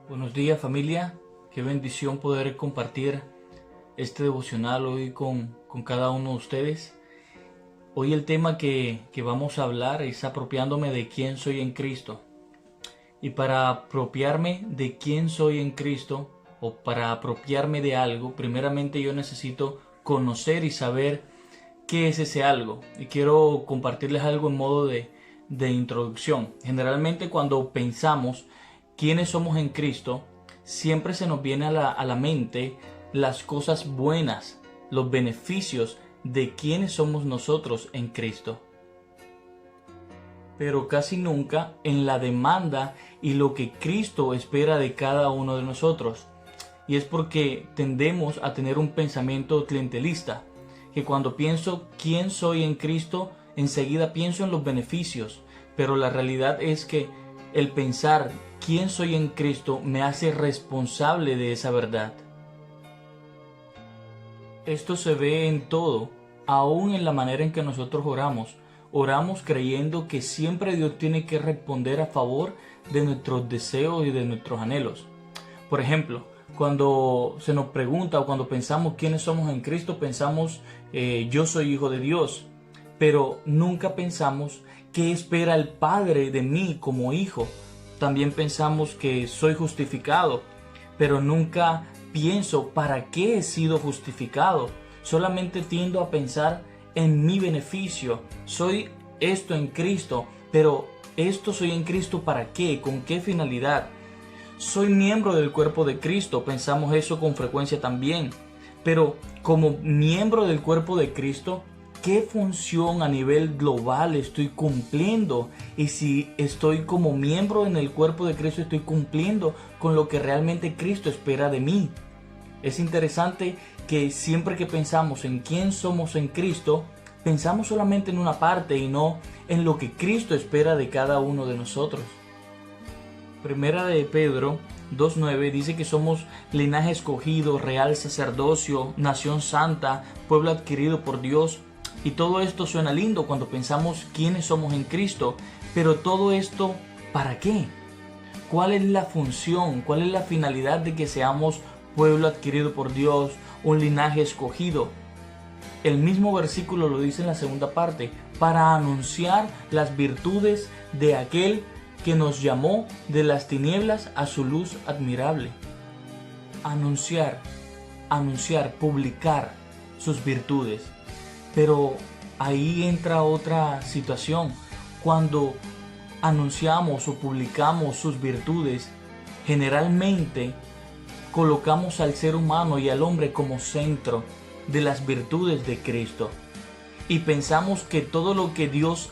Buenos días, familia, qué bendición poder compartir este devocional hoy con cada uno de ustedes. Hoy el tema que vamos a hablar es apropiándome de quién soy en Cristo. Y para apropiarme de quién soy en Cristo o para apropiarme de algo, primeramente yo necesito conocer y saber qué es ese algo. Y quiero compartirles algo en modo de introducción. Generalmente cuando pensamos quiénes somos en Cristo, siempre se nos viene a la mente las cosas buenas, los beneficios de quiénes somos nosotros en Cristo. Pero casi nunca en la demanda y lo que Cristo espera de cada uno de nosotros. Y es porque tendemos a tener un pensamiento clientelista, que cuando pienso quién soy en Cristo, enseguida pienso en los beneficios, pero la realidad es que el pensar quién soy en Cristo me hace responsable de esa verdad. Esto se ve en todo, aún en la manera en que nosotros oramos. Oramos creyendo que siempre Dios tiene que responder a favor de nuestros deseos y de nuestros anhelos. Por ejemplo, cuando se nos pregunta o cuando pensamos quiénes somos en Cristo, pensamos yo soy hijo de Dios, pero nunca pensamos qué espera el Padre de mí como hijo. También pensamos que soy justificado, pero nunca pienso para qué he sido justificado. Solamente tiendo a pensar en mi beneficio. Soy esto en Cristo, pero esto soy en Cristo ¿para qué? ¿Con qué finalidad? Soy miembro del cuerpo de Cristo, pensamos eso con frecuencia también. Pero como miembro del cuerpo de Cristo, ¿qué función a nivel global estoy cumpliendo? Y si estoy como miembro en el cuerpo de Cristo, estoy cumpliendo con lo que realmente Cristo espera de mí. Es interesante que siempre que pensamos en quién somos en Cristo, pensamos solamente en una parte y no en lo que Cristo espera de cada uno de nosotros. Primera de Pedro 2:9 dice que somos linaje escogido, real sacerdocio, nación santa, pueblo adquirido por Dios. Y todo esto suena lindo cuando pensamos quiénes somos en Cristo, pero todo esto, ¿para qué? ¿Cuál es la función? ¿Cuál es la finalidad de que seamos pueblo adquirido por Dios, un linaje escogido? El mismo versículo lo dice en la segunda parte, para anunciar las virtudes de aquel que nos llamó de las tinieblas a su luz admirable. Anunciar, publicar sus virtudes. Pero ahí entra otra situación. Cuando anunciamos o publicamos sus virtudes, generalmente colocamos al ser humano y al hombre como centro de las virtudes de Cristo. Y pensamos que todo lo que Dios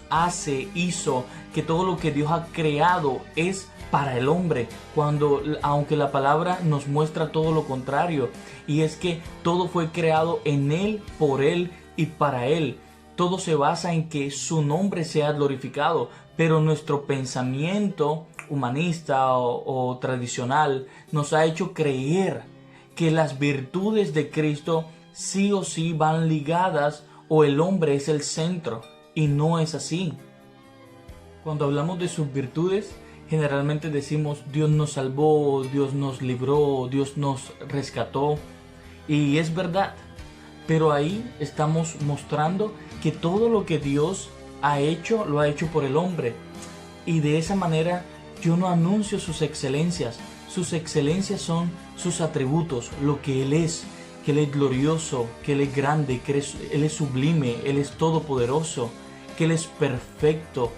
hizo, que todo lo que Dios ha creado es para el hombre, cuando aunque la palabra nos muestra todo lo contrario, y es que todo fue creado en Él, por Él y para Él. Todo se basa en que su nombre sea glorificado, pero nuestro pensamiento humanista o tradicional nos ha hecho creer que las virtudes de Cristo sí o sí van ligadas o el hombre es el centro, y no es así. Cuando hablamos de sus virtudes, generalmente decimos Dios nos salvó, Dios nos libró, Dios nos rescató, y es verdad, pero ahí estamos mostrando que todo lo que Dios ha hecho, lo ha hecho por el hombre, y de esa manera yo no anuncio sus excelencias son sus atributos, lo que Él es, que Él es glorioso, que Él es grande, que Él es sublime, Él es todopoderoso, que Él es perfecto.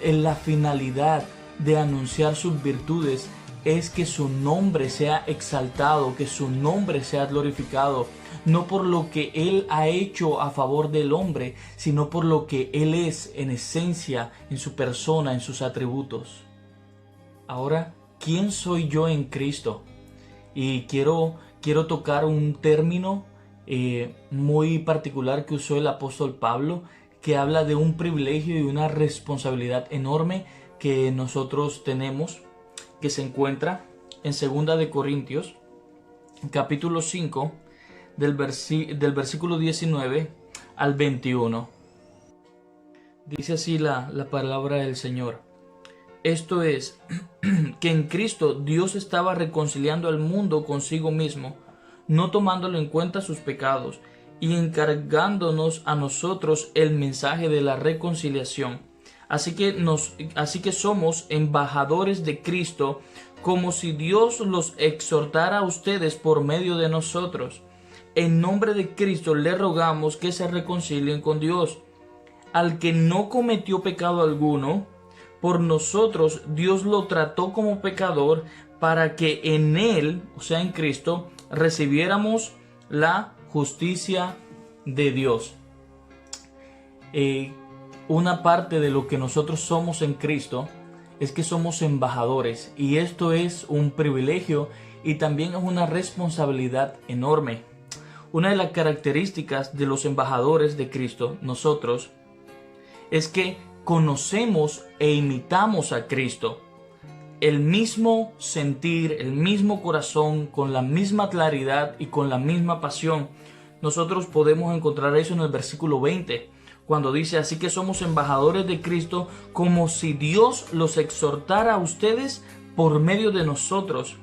En la finalidad de anunciar sus virtudes es que su nombre sea exaltado, que su nombre sea glorificado, no por lo que Él ha hecho a favor del hombre, sino por lo que Él es en esencia, en su persona, en sus atributos. Ahora, ¿quién soy yo en Cristo? Y quiero tocar un término muy particular que usó el apóstol Pablo, que habla de un privilegio y una responsabilidad enorme que nosotros tenemos, que se encuentra en 2 de Corintios, capítulo 5, del versículo 19 al 21. Dice así la palabra del Señor. esto es, que en Cristo Dios estaba reconciliando al mundo consigo mismo, no tomándolo en cuenta sus pecados, y encargándonos a nosotros el mensaje de la reconciliación. Así que somos embajadores de Cristo, como si Dios los exhortara a ustedes por medio de nosotros. En nombre de Cristo le rogamos que se reconcilien con Dios. Al que no cometió pecado alguno, por nosotros Dios lo trató como pecador, para que en Él, o sea en Cristo, recibiéramos la justicia de Dios. Una parte de lo que nosotros somos en Cristo es que somos embajadores, y esto es un privilegio y también es una responsabilidad enorme. Una de las características de los embajadores de Cristo, nosotros, es que conocemos e imitamos a Cristo. El mismo sentir, el mismo corazón, con la misma claridad y con la misma pasión. Nosotros podemos encontrar eso en el versículo 20, cuando dice: así que somos embajadores de Cristo, como si Dios los exhortara a ustedes por medio de nosotros.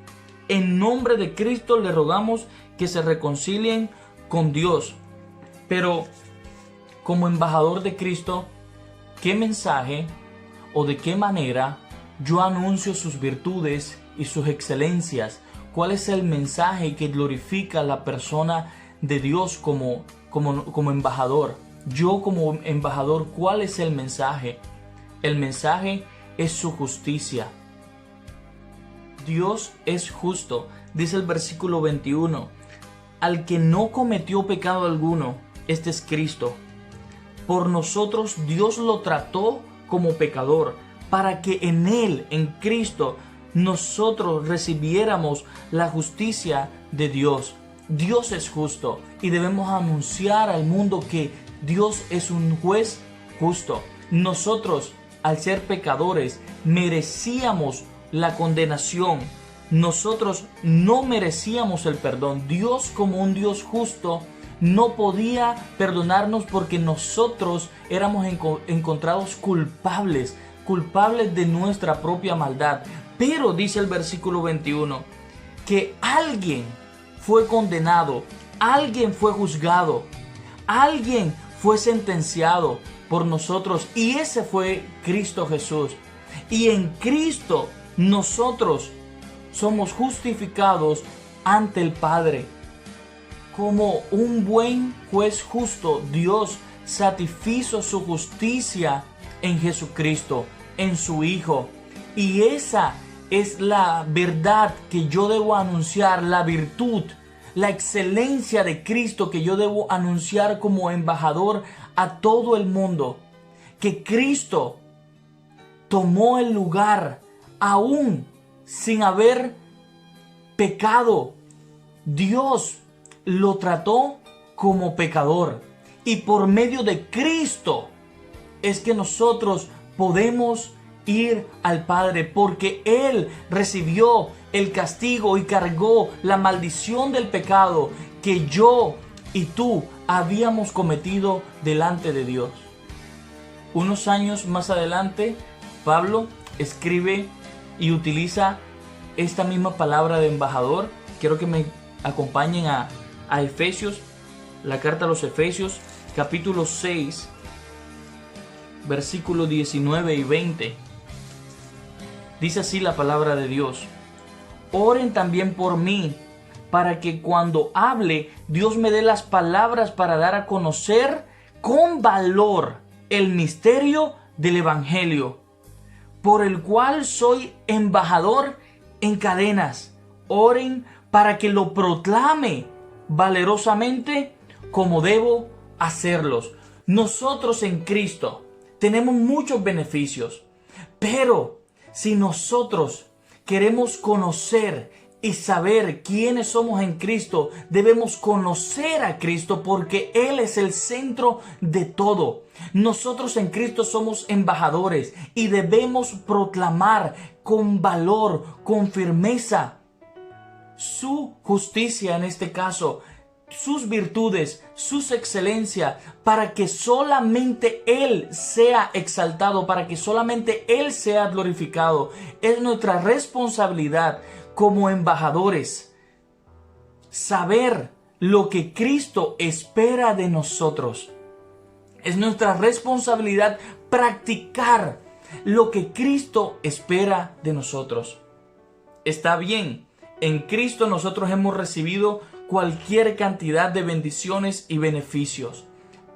En nombre de Cristo le rogamos que se reconcilien con Dios. Pero como embajador de Cristo, ¿qué mensaje o de qué manera yo anuncio sus virtudes y sus excelencias? ¿Cuál es el mensaje que glorifica la persona de Dios como embajador? Yo como embajador, ¿cuál es el mensaje? El mensaje es su justicia. Dios es justo, dice el versículo 21. Al que no cometió pecado alguno, este es Cristo. Por nosotros Dios lo trató como pecador, para que en Él, en Cristo, nosotros recibiéramos la justicia de Dios. Dios es justo y debemos anunciar al mundo que Dios es un juez justo. Nosotros, al ser pecadores, merecíamos la condenación. Nosotros no merecíamos el perdón. Dios, como un Dios justo, no podía perdonarnos porque nosotros éramos encontrados culpables de nuestra propia maldad. Pero dice el versículo 21 que alguien fue condenado, alguien fue juzgado, alguien fue sentenciado por nosotros, y ese fue Cristo Jesús. Y en Cristo nosotros somos justificados ante el Padre. Como un buen juez justo, Dios satisfizo su justicia en Jesucristo, en su Hijo. Y esa es la verdad que yo debo anunciar, la virtud, la excelencia de Cristo que yo debo anunciar como embajador a todo el mundo. Que Cristo tomó el lugar aún sin haber pecado. Dios lo trató como pecador, y por medio de Cristo es que nosotros podemos ir al Padre, porque Él recibió el castigo y cargó la maldición del pecado que yo y tú habíamos cometido delante de Dios. Unos años más adelante, Pablo escribe y utiliza esta misma palabra de embajador. Quiero que me acompañen a Efesios, la carta a los Efesios, capítulo 6, versículos 19 y 20. Dice así la palabra de Dios: oren también por mí, para que cuando hable, Dios me dé las palabras para dar a conocer con valor el misterio del Evangelio, por el cual soy embajador en cadenas. Oren para que lo proclame valerosamente como debo hacerlos. Nosotros en Cristo tenemos muchos beneficios, pero si nosotros queremos conocer y saber quiénes somos en Cristo, debemos conocer a Cristo, porque Él es el centro de todo. Nosotros en Cristo somos embajadores y debemos proclamar con valor, con firmeza, su justicia en este caso. sus virtudes, sus excelencias, para que solamente Él sea exaltado, para que solamente Él sea glorificado. Es nuestra responsabilidad como embajadores saber lo que Cristo espera de nosotros. Es nuestra responsabilidad practicar lo que Cristo espera de nosotros. Está bien, en Cristo nosotros hemos recibido cualquier cantidad de bendiciones y beneficios.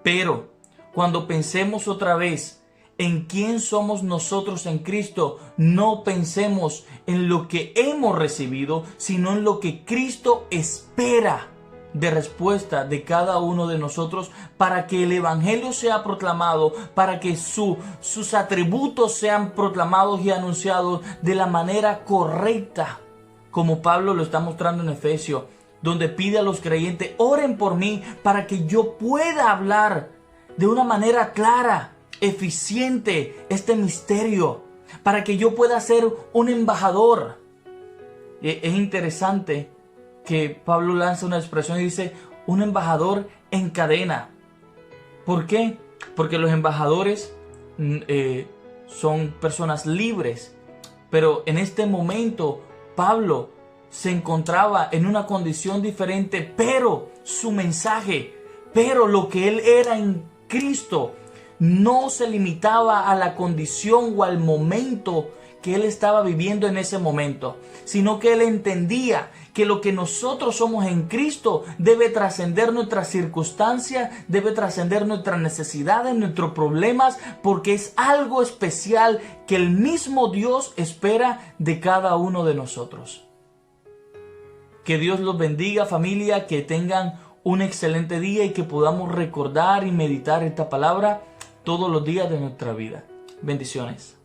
Pero cuando pensemos otra vez en quién somos nosotros en Cristo, no pensemos en lo que hemos recibido, sino en lo que Cristo espera de respuesta de cada uno de nosotros para que el Evangelio sea proclamado, para que sus atributos sean proclamados y anunciados de la manera correcta, como Pablo lo está mostrando en Efesios, donde pide a los creyentes: oren por mí para que yo pueda hablar de una manera clara, eficiente este misterio, para que yo pueda ser un embajador. Es interesante que Pablo lanza una expresión y dice: un embajador en cadena. ¿Por qué? Porque los embajadores son personas libres, pero en este momento Pablo se encontraba en una condición diferente, pero su mensaje, pero lo que él era en Cristo, no se limitaba a la condición o al momento que él estaba viviendo en ese momento, sino que él entendía que lo que nosotros somos en Cristo debe trascender nuestras circunstancias, debe trascender nuestras necesidades, nuestros problemas, porque es algo especial que el mismo Dios espera de cada uno de nosotros. Que Dios los bendiga, familia, que tengan un excelente día y que podamos recordar y meditar esta palabra todos los días de nuestra vida. Bendiciones.